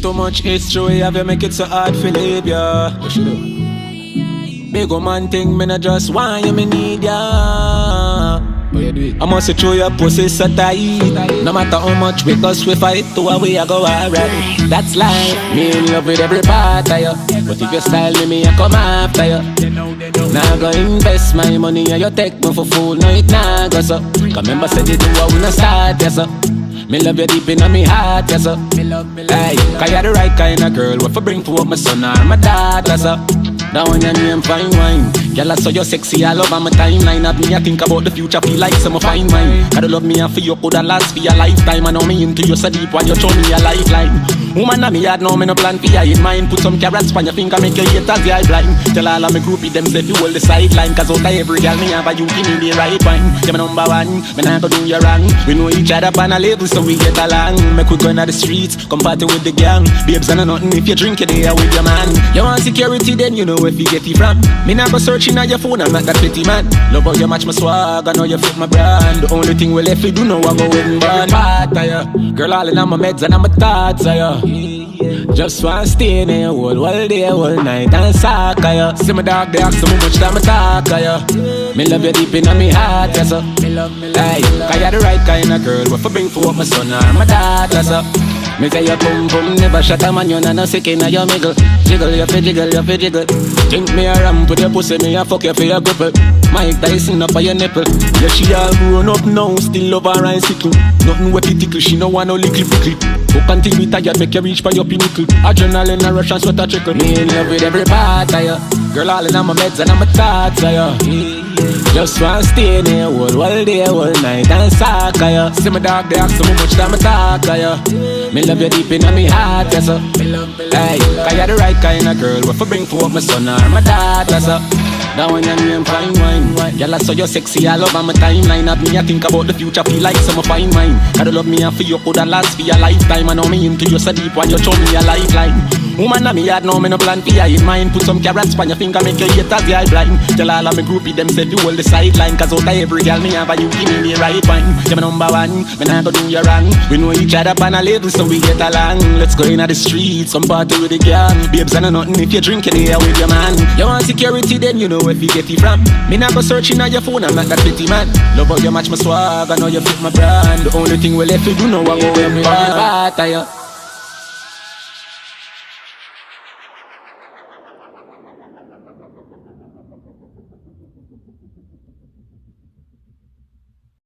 Too much history have you make it so hard to leave ya. What you do? Big man thing, me not just want you, me need ya. I must say through your pussy so tight. No matter how much we cause we fight, to a way I go alright. That's life. Me in love with every part of you, but if you style me, I come after you. Now go invest my money and you take me for fool. No it nah go so. Cause remember said you do I wanna start yes so. Me love you deep in my heart yes so. Hey, cause you're the right kind of girl. What for bring to up my son or my daughter so. That one your name fine wine. Girl, I saw you sexy all over my timeline. Have me I think about the future, feel like some fine wine. Gotta love me and for you coulda last for your lifetime. I know me into you so deep while you show me a lifeline. Woman on me yard now, me no plan for you in mind. Put some carrots on your finger, make your haters the eye blind. Tell all of me groupie them say you hold the sideline. Cause out of every girl me have a you give me the right wine. You're my number one, me nah go do you wrong. We know each other on a level so we get along. Make we go into the streets, come party with the gang. Babes and nothing if you drink it there with your man. You want security then you know where you get it from. Me nah go searching on your phone, I'm not that pretty man. Love how you match my swag, I know you fit my brand. The only thing we left we do know I go with me band. Part of you, girl all in on my meds and I'm a thoughts of you. Just wanna stay in here all day, all night and suck of you. See my dog, they ask so much time I talk of you. Me love you deep in my heart, yes sir. Hey, cause you're the right kind of girl. What for bring for up my son or my daughter, sir. Me say your pum pum never shut a man, you nah no sick inna your miggle. Jiggle, you fi jiggle, you fi jiggle. Think me a ramp with your pussy, me a fuck you for your gripple. Mike Tyson up on your nipple. Yeah, she all grown up now, still love her and sickle. Nothing wet it tickle, she no want no little pickle. Hope until we tired, make you reach for your pinnacle. Adrenaline a rush and sweat a trickle. Me in love with every part of you. Girl all in on my meds and on my thoughts of you. Just wanna stay in here all day, all night and suck of you. See my dog, they ask so much time I talk of you. Me love you deep in my heart, yes sir. Hey, cause you're the right kind of girl. What for bring for up my son or my daughter, sir. That one your name fine wine. Girl, I saw you sexy all over my timeline. Have me I think about the future, feel like some fine wine. Gotta love me and for you coulda last for your lifetime. I know me into you so deep when you show me a lifeline. Woman on me yard now, me no plan for you in mind. Put some carrots on your finger, make your haters the eye blind. Tell all of me groupie them say you hold the sideline. Cause out of every girl me have a you give me the right wine. You're my number one, me nah go do you wrong. We know each other on a level so we get along. Let's go inna the streets, come party with the gang. Babes and nothing if you drink it here with your man. You want security then you know where you get it from. Me nah go searching on your phone, I'm not that pretty man. Love how you match my swag, I know you fit my brand. The only thing we left to do now I go with me part of you.